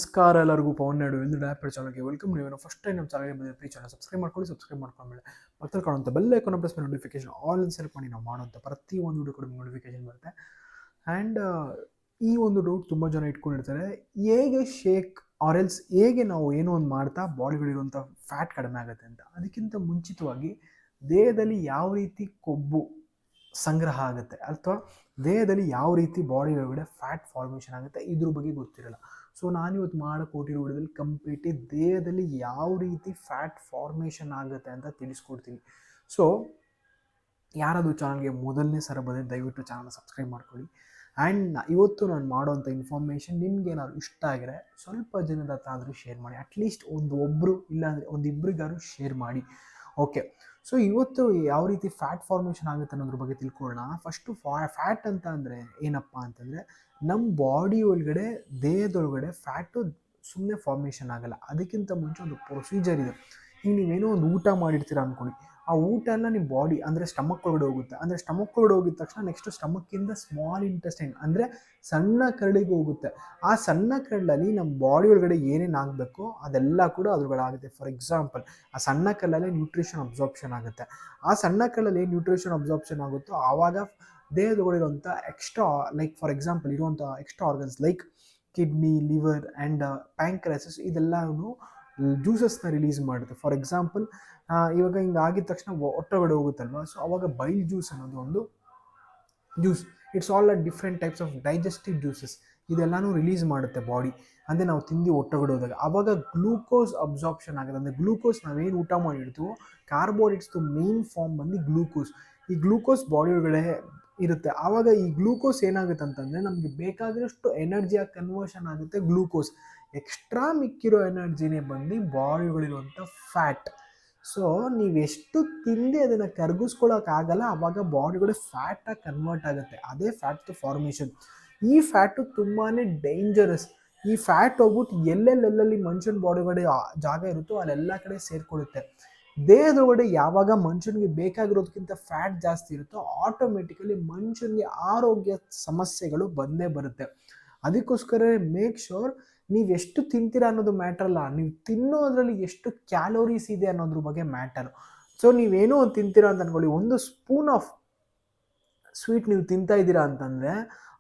ನಮಸ್ಕಾರ ಎಲ್ಲರಿಗೂ ಪವನ್ ನಾಯ್ಡು ಎಂದು ಡ್ಯಾಪರ್ ಚಾನಲ್ಗೆ ವೆಲ್ಕಮ್. ನೀವು ಫಸ್ಟ್ ಟೈಮ್ ನಮ್ಮ ಚಾನಲ್ಗೆ ಬಂದರೆ ಪ್ಲೀಸ್ ಚಾನಲ್ ಸಬ್ಸ್ಕ್ರೈಬ್ ಮಾಡ್ಕೊಂಡ್ಮೇಲೆ ಪಕ್ಕದಲ್ಲಿ ಕಾಣುವಂಥ ಬೆಲ್ ಐಕಾನ್ ಪ್ರೆಸ್ ಮಾಡಿ ನೋಟಿಫಿಕೇಶನ್ ಆಲ್ ಅನ್ನು ಸೆಲೆಕ್ಟ್ ಮಾಡಿ ನಾವು ಮಾಡುವಂಥ ಪ್ರತಿಯೊಂದು ವಿಡಿಯೋ ಕೂಡ ನೋಟಿಫಿಕೇಶನ್ ಬರುತ್ತೆ. ಆ್ಯಂಡ್ ಈ ಒಂದು ಡೌಟ್ ತುಂಬ ಜನ ಇಟ್ಕೊಂಡಿರ್ತಾರೆ, ಹೇಗೆ ಶೇಕ್ ಆರ್ ಎಲ್ಸ್ ಹೇಗೆ ನಾವು ಏನೋ ಒಂದು ಮಾಡ್ತಾ ಬಾಡಿಗಳಿರುವಂಥ ಫ್ಯಾಟ್ ಕಡಿಮೆ ಆಗುತ್ತೆ ಅಂತ. ಅದಕ್ಕಿಂತ ಮುಂಚಿತವಾಗಿ ದೇಹದಲ್ಲಿ ಯಾವ ರೀತಿ ಕೊಬ್ಬು ಸಂಗ್ರಹ ಆಗುತ್ತೆ ಅಥವಾ ದೇಹದಲ್ಲಿ ಯಾವ ರೀತಿ ಬಾಡಿ ಒಳಗಡೆ ಫ್ಯಾಟ್ ಫಾರ್ಮೇಷನ್ ಆಗುತ್ತೆ ಇದ್ರ ಬಗ್ಗೆ ಗೊತ್ತಿರಲ್ಲ. ಸೊ ನಾನಿವತ್ತು ಕೊಟ್ಟಿರೋ ವಿಡಿಯೋದಲ್ಲಿ ಕಂಪ್ಲೀಟ್ಲಿ ದೇಹದಲ್ಲಿ ಯಾವ ರೀತಿ ಫ್ಯಾಟ್ ಫಾರ್ಮೇಷನ್ ಆಗುತ್ತೆ ಅಂತ ತಿಳಿಸ್ಕೊಡ್ತೀನಿ. ಸೊ ಯಾರಾದರೂ ಚಾನಲ್ಗೆ ಮೊದಲನೇ ಸಲ ಬಂದರೆ ದಯವಿಟ್ಟು ಚಾನಲ್ನ ಸಬ್ಸ್ಕ್ರೈಬ್ ಮಾಡ್ಕೊಳ್ಳಿ. ಆ್ಯಂಡ್ ಇವತ್ತು ನಾನು ಮಾಡೋವಂಥ ಇನ್ಫಾರ್ಮೇಷನ್ ನಿಮ್ಗೆ ಏನಾದ್ರು ಇಷ್ಟ ಆಗಿದ್ರೆ ಸ್ವಲ್ಪ ಜನದ ಹತ್ರ ಆದರೂ ಶೇರ್ ಮಾಡಿ. ಅಟ್ಲೀಸ್ಟ್ ಒಬ್ಬರು ಇಲ್ಲಾಂದರೆ ಒಂದಿಬ್ಬರಿಗಾದ್ರು ಶೇರ್ ಮಾಡಿ. ಓಕೆ, ಸೊ ಇವತ್ತು ಯಾವ ರೀತಿ ಫ್ಯಾಟ್ ಫಾರ್ಮೇಷನ್ ಆಗುತ್ತೆ ಅನ್ನೋದ್ರ ಬಗ್ಗೆ ತಿಳ್ಕೊಳ್ಳೋಣ. ಫಸ್ಟು ಫ್ಯಾಟ್ ಅಂತ ಅಂದರೆ ಏನಪ್ಪ ಅಂತಂದರೆ, ನಮ್ಮ ಬಾಡಿ ಒಳಗಡೆ ದೇಹದೊಳಗಡೆ ಫ್ಯಾಟು ಸುಮ್ಮನೆ ಫಾರ್ಮೇಷನ್ ಆಗಲ್ಲ. ಅದಕ್ಕಿಂತ ಮುಂಚೆ ಒಂದು ಪ್ರೊಸೀಜರ್ ಇದೆ. ಈಗ ನೀವೇನೋ ಒಂದು ಊಟ ಮಾಡಿರ್ತೀರ ಅಂದ್ಕೊಳ್ಳಿ, ಆ ಊಟ ಎಲ್ಲ ನಿಮ್ಮ ಬಾಡಿ ಅಂದರೆ ಸ್ಟಮಕ್ ಒಳಗಡೆ ಹೋಗುತ್ತೆ. ಅಂದರೆ ಸ್ಟಮಕ್ ಒಳಗಡೆ ಹೋಗಿದ ತಕ್ಷಣ ನೆಕ್ಸ್ಟು ಸ್ಟಮಕ್ಕಿಂದ ಸ್ಮಾಲ್ ಇಂಟೆಸ್ಟೈನ್ ಅಂದರೆ ಸಣ್ಣ ಕರಳಿಗೆ ಹೋಗುತ್ತೆ. ಆ ಸಣ್ಣ ಕರಳಲ್ಲಿ ನಮ್ಮ ಬಾಡಿ ಒಳಗಡೆ ಏನೇನು ಆಗಬೇಕೋ ಅದೆಲ್ಲ ಕೂಡ ಅದ್ರೊಳಗಡೆ ಆಗುತ್ತೆ. ಫಾರ್ ಎಕ್ಸಾಂಪಲ್, ಆ ಸಣ್ಣ ಕರಳಲ್ಲಿ ನ್ಯೂಟ್ರಿಷನ್ ಅಬ್ಸಾರ್ಪ್ಷನ್ ಆಗುತ್ತೆ. ಆ ಸಣ್ಣ ಕರಳಲ್ಲಿ ನ್ಯೂಟ್ರಿಷನ್ ಅಬ್ಸಾರ್ಪ್ಷನ್ ಆಗುತ್ತೋ ಆವಾಗ ದೇಹದೊಳಗಿರುವಂಥ ಎಕ್ಸ್ಟ್ರಾ, ಲೈಕ್ ಫಾರ್ ಎಕ್ಸಾಂಪಲ್ ಇರುವಂಥ extra organs like kidney, liver and pancreases ಇದೆಲ್ಲನೂ ಜ್ಯೂಸಸ್ನ ರಿಲೀಸ್ ಮಾಡುತ್ತೆ. ಫಾರ್ ಎಕ್ಸಾಂಪಲ್, ಇವಾಗ ಹಿಂಗೆ ಆಗಿದ ತಕ್ಷಣ ಹೊಟ್ಟೆಗಡೆ ಹೋಗುತ್ತಲ್ವ, ಸೊ ಅವಾಗ ಬೈಲ್ ಜ್ಯೂಸ್ ಅನ್ನೋದು ಒಂದು juice. It's all different types of digestive juices. ಇದೆಲ್ಲನೂ ರಿಲೀಸ್ ಮಾಡುತ್ತೆ ಬಾಡಿ, ಅಂದರೆ ನಾವು ತಿಂದು ಹೊಟ್ಟೆಗಡೆ ಹೋದಾಗ. ಆವಾಗ ಗ್ಲೂಕೋಸ್ ಅಬ್ಸಾರ್ಪ್ಷನ್ ಆಗುತ್ತೆ. ಅಂದರೆ ಗ್ಲೂಕೋಸ್ ನಾವೇನು ಊಟ ಮಾಡಿರ್ತೀವೋ ಕಾರ್ಬೋಹೈಡ್ರೇಟ್ಸ್ದು ಮೇನ್ ಫಾರ್ಮ್ ಬಂದು ಗ್ಲೂಕೋಸ್. ಈ ಗ್ಲೂಕೋಸ್ ಬಾಡಿ ಒಳಗಡೆ ಇರುತ್ತೆ. ಆವಾಗ ಈ ಗ್ಲೂಕೋಸ್ ಏನಾಗುತ್ತೆ ಅಂತಂದರೆ ನಮಗೆ ಬೇಕಾಗಿರೋಷ್ಟು ಎನರ್ಜಿಯಾಗಿ ಕನ್ವರ್ಷನ್ ಆಗುತ್ತೆ ಗ್ಲೂಕೋಸ್. ಎಕ್ಸ್ಟ್ರಾ ಮಿಕ್ಕಿರೋ ಎನರ್ಜಿನೇ ಬಂದು ಬಾಡಿಗಳಿರುವಂಥ ಫ್ಯಾಟ್. ಸೊ ನೀವೆಷ್ಟು ತಿಂದು ಅದನ್ನು ಕರಗಿಸ್ಕೊಳ್ಳೋಕ್ಕಾಗಲ್ಲ, ಆವಾಗ ಬಾಡಿಗಳು ಫ್ಯಾಟಾಗಿ ಕನ್ವರ್ಟ್ ಆಗುತ್ತೆ. ಅದೇ ಫ್ಯಾಟ್ ಫಾರ್ಮೇಷನ್. ಈ ಫ್ಯಾಟು ತುಂಬಾ ಡೇಂಜರಸ್. ಈ ಫ್ಯಾಟ್ ಹೋಗ್ಬಿಟ್ಟು ಎಲ್ಲೆಲ್ಲೆಲ್ಲಿ ಮನುಷ್ಯನ ಬಾಡಿಗಡೆ ಜಾಗ ಇರುತ್ತೋ ಅಲ್ಲೆಲ್ಲ ಕಡೆ ಸೇರಿಕೊಳ್ಳುತ್ತೆ. ದೇಹದೊಳಗಡೆ ಯಾವಾಗ ಮನುಷ್ಯನಿಗೆ ಬೇಕಾಗಿರೋದಕ್ಕಿಂತ ಫ್ಯಾಟ್ ಜಾಸ್ತಿ ಇರುತ್ತೋ ಆಟೋಮೆಟಿಕಲಿ ಮನುಷ್ಯನಿಗೆ ಆರೋಗ್ಯ ಸಮಸ್ಯೆಗಳು ಬಂದೇ ಬರುತ್ತೆ. ಅದಕ್ಕೋಸ್ಕರ ಮೇಕ್ ಶೋರ್ ನೀವು ಎಷ್ಟು ತಿಂತೀರಾ ಅನ್ನೋದು ಮ್ಯಾಟರ್ ಅಲ್ಲ, ನೀವು ತಿನ್ನೋದ್ರಲ್ಲಿ ಎಷ್ಟು ಕ್ಯಾಲೋರೀಸ್ ಇದೆ ಅನ್ನೋದ್ರ ಬಗ್ಗೆ ಮ್ಯಾಟರು. ಸೊ ನೀವೇನೋ ಒಂದು ತಿಂತೀರಾ ಅಂತ ಅನ್ಕೊಳ್ಳಿ, ಒಂದು ಸ್ಪೂನ್ ಆಫ್ ಸ್ವೀಟ್ ನೀವು ತಿಂತಾ ಇದ್ದೀರಾ ಅಂತಂದರೆ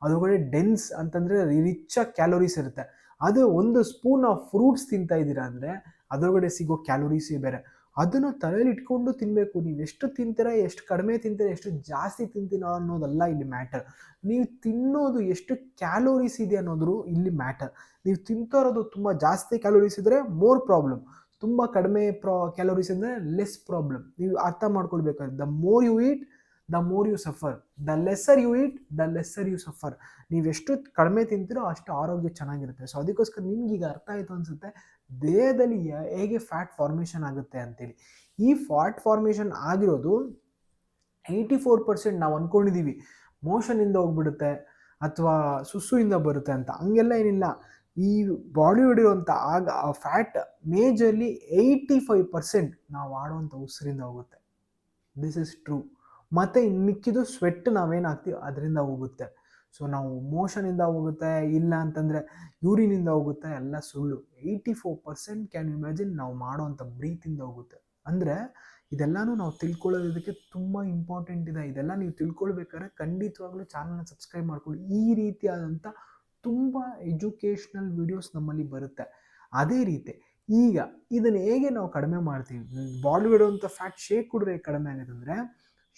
ಅದರೊಳಗಡೆ ಡೆನ್ಸ್ ಅಂತಂದರೆ ರಿಚಾಗಿ ಕ್ಯಾಲೋರೀಸ್ ಇರುತ್ತೆ. ಅದು ಒಂದು ಸ್ಪೂನ್ ಆಫ್ ಫ್ರೂಟ್ಸ್ ತಿಂತಾ ಇದ್ದೀರಾ ಅಂದರೆ ಅದರೊಳಗಡೆ ಸಿಗೋ ಕ್ಯಾಲೋರೀಸೇ ಬೇರೆ. ಅದನ್ನು ತಲೆಯಲ್ಲಿ ಇಟ್ಕೊಂಡು ತಿನ್ನಬೇಕು. ನೀವು ಎಷ್ಟು ತಿಂತೀರಾ, ಎಷ್ಟು ಕಡಿಮೆ ತಿಂತೀರಾ, ಎಷ್ಟು ಜಾಸ್ತಿ ತಿಂತೀರಾ ಅನ್ನೋದಲ್ಲ ಇಲ್ಲಿ ಮ್ಯಾಟರ್. ನೀವು ತಿನ್ನೋದು ಎಷ್ಟು ಕ್ಯಾಲೋರೀಸ್ ಇದೆ ಅನ್ನೋದು ಇಲ್ಲಿ ಮ್ಯಾಟರ್. ನೀವು ತಿಂತಾ ಇರೋದು ತುಂಬ ಜಾಸ್ತಿ ಕ್ಯಾಲೋರೀಸ್ ಇದ್ದರೆ ಮೋರ್ ಪ್ರಾಬ್ಲಮ್, ತುಂಬ ಕಡಿಮೆ ಕ್ಯಾಲೋರೀಸ್ ಇದ್ದರೆ ಲೆಸ್ ಪ್ರಾಬ್ಲಮ್. ನೀವು ಅರ್ಥ ಮಾಡ್ಕೊಳ್ಬೇಕಾದ್ರೆ the more you eat the more you suffer, the lesser you eat the lesser you suffer. ನೀವೆಷ್ಟು ಕಡಿಮೆ ತಿಂತೀರೋ ಅಷ್ಟು ಆರೋಗ್ಯ ಚೆನ್ನಾಗಿರುತ್ತೆ. ಸೊ ಅದಕ್ಕೋಸ್ಕರ ನಿಮ್ಗೆ ಈಗ ಅರ್ಥ ಆಯಿತು ಅನಿಸುತ್ತೆ ದೇಹದಲ್ಲಿ ಹೇಗೆ ಫ್ಯಾಟ್ ಫಾರ್ಮೇಷನ್ ಆಗುತ್ತೆ ಅಂತೇಳಿ. ಈ ಫ್ಯಾಟ್ ಫಾರ್ಮೇಷನ್ ಆಗಿರೋದು 84% ನಾವು ಅಂದ್ಕೊಂಡಿದ್ದೀವಿ ಮೋಷನಿಂದ ಹೋಗ್ಬಿಡುತ್ತೆ ಅಥವಾ ಸುಸುವಿಂದ ಬರುತ್ತೆ ಅಂತ. ಹಂಗೆಲ್ಲ ಏನಿಲ್ಲ. ಈ ಬಾಡಿ ಹೊಡಿರುವಂಥ ಫ್ಯಾಟ್ ಮೇಜರ್ಲಿ 85% ನಾವು ಆಡುವಂಥ ಉಸಿರಿಂದ ಹೋಗುತ್ತೆ. This is true. ಮತ್ತು ಇನ್ನು ಮಿಕ್ಕಿದ್ದು ಸ್ವೆಟ್ ನಾವೇನು ಹಾಕ್ತೀವಿ ಅದರಿಂದ ಹೋಗುತ್ತೆ. ಸೊ ನಾವು ಮೋಷನಿಂದ ಹೋಗುತ್ತೆ, ಇಲ್ಲ ಅಂತಂದರೆ ಯೂರಿನಿಂದ ಹೋಗುತ್ತೆ, ಎಲ್ಲ ಸುಳ್ಳು. 84% ಕ್ಯಾನ್ ಇಮ್ಯಾಜಿನ್ ನಾವು ಮಾಡೋವಂಥ ಬ್ರೀತಿಂದ ಹೋಗುತ್ತೆ. ಅಂದರೆ ಇದೆಲ್ಲನೂ ನಾವು ತಿಳ್ಕೊಳ್ಳೋದಕ್ಕೆ ತುಂಬ ಇಂಪಾರ್ಟೆಂಟ್ ಇದೆ. ಇದೆಲ್ಲ ನೀವು ತಿಳ್ಕೊಳ್ಬೇಕಾದ್ರೆ ಖಂಡಿತವಾಗ್ಲೂ ಚಾನಲ್ನ ಸಬ್ಸ್ಕ್ರೈಬ್ ಮಾಡ್ಕೊಳ್ಳಿ. ಈ ರೀತಿಯಾದಂಥ ತುಂಬ ಎಜುಕೇಷ್ನಲ್ ವಿಡಿಯೋಸ್ ನಮ್ಮಲ್ಲಿ ಬರುತ್ತೆ. ಅದೇ ರೀತಿ ಈಗ ಇದನ್ನು ಹೇಗೆ ನಾವು ಕಡಿಮೆ ಮಾಡ್ತೀವಿ, ಬಾಡಿ ಇಡುವಂಥ ಫ್ಯಾಟ್ ಶೇಕ್ ಕುಡಿದ್ರೆ ಕಡಿಮೆ ಆಗುತ್ತೆ ಅಂದರೆ,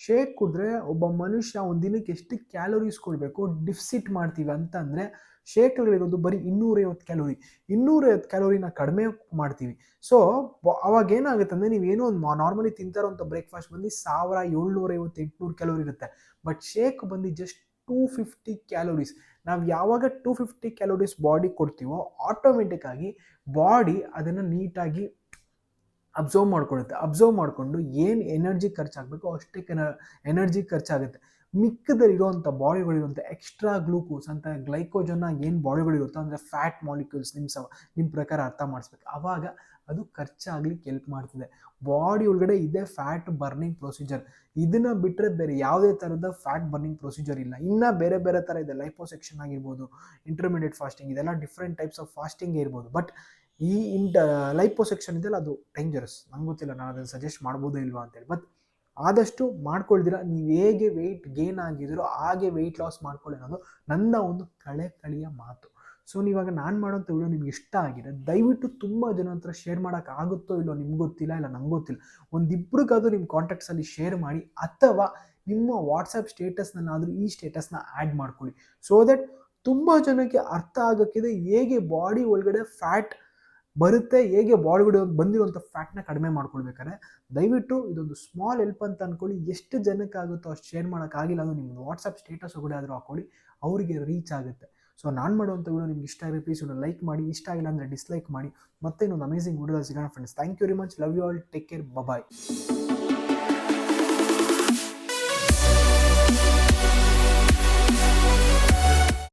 ಶೇಕ್ ಕುಡಿದ್ರೆ ಒಬ್ಬ ಮನುಷ್ಯ ಒಂದು ದಿನಕ್ಕೆ ಎಷ್ಟು ಕ್ಯಾಲೋರೀಸ್ ಕೊಡಬೇಕು ಡಿಫಿಸಿಟ್ ಮಾಡ್ತೀವಿ ಅಂತಂದರೆ, ಶೇಕ್ಗಳಿರೋದು ಬರೀ 250 ಕ್ಯಾಲೋರಿ. 250 ಕ್ಯಾಲೋರಿನ ಕಡಿಮೆ ಮಾಡ್ತೀವಿ. ಸೊ ಅವಾಗ ಏನಾಗುತ್ತೆ ಅಂದರೆ, ನೀವೇನೋ ಒಂದು ನಾರ್ಮಲಿ ತಿಂತಾರೋಂಥ ಬ್ರೇಕ್ಫಾಸ್ಟ್ ಬಂದು 1750-800 ಕ್ಯಾಲೋರಿ ಇರುತ್ತೆ. ಬಟ್ ಶೇಕ್ ಬಂದು ಜಸ್ಟ್ 250 ಕ್ಯಾಲೋರೀಸ್. ನಾವು ಯಾವಾಗ 250 ಕ್ಯಾಲೋರೀಸ್ ಬಾಡಿ ಕೊಡ್ತೀವೋ ಆಟೋಮೆಟಿಕ್ಕಾಗಿ ಬಾಡಿ ಅದನ್ನು ನೀಟಾಗಿ ಅಬ್ಸರ್ವ್ ಮಾಡ್ಕೊಳ್ಳುತ್ತೆ. ಅಬ್ಸರ್ವ್ ಮಾಡಿಕೊಂಡು ಏನು ಎನರ್ಜಿ ಖರ್ಚಾಗಬೇಕು ಅಷ್ಟಕ್ಕೆ ಎನರ್ಜಿ ಖರ್ಚಾಗುತ್ತೆ. ಮಿಕ್ಕದಲ್ಲಿರುವಂಥ ಬಾಡಿಗಳಿರುವಂಥ ಎಕ್ಸ್ಟ್ರಾ ಗ್ಲೂಕೋಸ್ ಅಂತ ಗ್ಲೈಕೋಜನ್ನ ಏನು ಬಾಡಿಗಳಿರುತ್ತೋ ಅಂದರೆ ಫ್ಯಾಟ್ ಮಾಲಿಕ್ಯೂಲ್ಸ್ ನಿಮ್ಮ ಪ್ರಕಾರ ಅರ್ಥ ಮಾಡಿಸ್ಬೇಕು. ಆವಾಗ ಅದು ಖರ್ಚಾಗ್ಲಿಕ್ಕೆ ಹೆಲ್ಪ್ ಮಾಡ್ತದೆ. ಬಾಡಿ ಒಳಗಡೆ ಇದೆ ಫ್ಯಾಟ್ ಬರ್ನಿಂಗ್ ಪ್ರೊಸೀಜರ್. ಇದನ್ನ ಬಿಟ್ಟರೆ ಬೇರೆ ಯಾವುದೇ ಥರದ ಫ್ಯಾಟ್ ಬರ್ನಿಂಗ್ ಪ್ರೊಸೀಜರ್ ಇಲ್ಲ. ಇನ್ನು ಬೇರೆ ಬೇರೆ ಥರ ಇದೆ, ಲೈಪೋಸೆಕ್ಷನ್ ಆಗಿರ್ಬೋದು, ಇಂಟರ್ಮೀಡಿಯೇಟ್ ಫಾಸ್ಟಿಂಗ್, ಇದೆಲ್ಲ ಡಿಫ್ರೆಂಟ್ ಟೈಪ್ಸ್ ಆಫ್ ಫಾಸ್ಟಿಂಗ್ ಇರ್ಬೋದು. ಬಟ್ ಈ ಲೈಪೋಸೆಕ್ಷನ್ ಇದೆಯಲ್ಲ ಅದು ಡೇಂಜರಸ್. ನಂಗೆ ಗೊತ್ತಿಲ್ಲ, ನಾನು ಅದನ್ನು ಸಜೆಸ್ಟ್ ಮಾಡ್ಬೋದೋ ಇಲ್ವಾ ಅಂತೇಳಿ. ಬಟ್ ಆದಷ್ಟು ಮಾಡ್ಕೊಳ್ದಿರ ನೀವು ಹೇಗೆ ವೆಯ್ಟ್ ಗೇನ್ ಆಗಿದ್ದೀರೋ ಹಾಗೆ ವೆಯ್ಟ್ ಲಾಸ್ ಮಾಡ್ಕೊಳ್ಳಿ ಅನ್ನೋದು ನನ್ನ ಒಂದು ಕಳೆಯ ಮಾತು. ಸೊ ಇವಾಗ ನಾನು ಮಾಡೋಂಥ ವಿಡಿಯೋ ನಿಮ್ಗೆ ಇಷ್ಟ ಆಗಿದೆ, ದಯವಿಟ್ಟು ತುಂಬ ಜನ ಹತ್ರ ಶೇರ್ ಮಾಡೋಕ್ಕಾಗುತ್ತೋ ಇಲ್ಲೋ ನಿಮ್ಗೆ ಗೊತ್ತಿಲ್ಲ, ಇಲ್ಲ ನಂಗೆ ಗೊತ್ತಿಲ್ಲ, ಒಂದಿಬ್ರಿಗಾದ್ರೂ ನಿಮ್ಮ ಕಾಂಟ್ಯಾಕ್ಟ್ಸಲ್ಲಿ ಶೇರ್ ಮಾಡಿ, ಅಥವಾ ನಿಮ್ಮ ವಾಟ್ಸಪ್ ಸ್ಟೇಟಸ್ನಲ್ಲಾದರೂ ಈ ಸ್ಟೇಟಸ್ನ ಆ್ಯಡ್ ಮಾಡ್ಕೊಳ್ಳಿ. ಸೊ ದಟ್ ತುಂಬ ಜನಕ್ಕೆ ಅರ್ಥ ಆಗೋಕ್ಕಿದೆ ಹೇಗೆ ಬಾಡಿ ಒಳಗಡೆ ಫ್ಯಾಟ್ ಬರುತ್ತೆ, ಹೇಗೆ ಬಾಡಿಗಡೆ ಬಂದಿರುವಂಥ ಫ್ಯಾಟ್ನ ಕಡಿಮೆ ಮಾಡ್ಕೊಳ್ಬೇಕಾದ್ರೆ. ದಯವಿಟ್ಟು ಇದೊಂದು ಸ್ಮಾಲ್ ಹೆಲ್ಪ್ ಅಂತ ಅಂದ್ಕೊಳ್ಳಿ. ಎಷ್ಟು ಜನಕ್ಕಾಗುತ್ತೋ ಅಷ್ಟು ಶೇರ್ ಮಾಡೋಕ್ಕಾಗಿಲ್ಲ ಅದು ನಿಮ್ಮ ವಾಟ್ಸಪ್ ಸ್ಟೇಟಸ್ ಒಳಗಡೆ ಆದರೂ ಹಾಕೊಳ್ಳಿ, ಅವರಿಗೆ ರೀಚ್ ಆಗುತ್ತೆ. ಸೊ ನಾನು ಮಾಡುವಂಥ ವಿಡಿಯೋ ನಿಮ್ಗೆ ಇಷ್ಟ ಆಗಿದೆ, ಪ್ಲೀಸ್ ಒಂದು ಲೈಕ್ ಮಾಡಿ, ಇಷ್ಟ ಆಗಿಲ್ಲ ಅಂದರೆ ಡಿಸ್ಲೈಕ್ ಮಾಡಿ. ಮತ್ತೆ ಇನ್ನೊಂದು ಅಮೇಸಿಂಗ್ ವಿಡಿಯೋದಲ್ಲಿ ಸಿಗೋಣ friends. Thank you very much, love you all, take care, bye.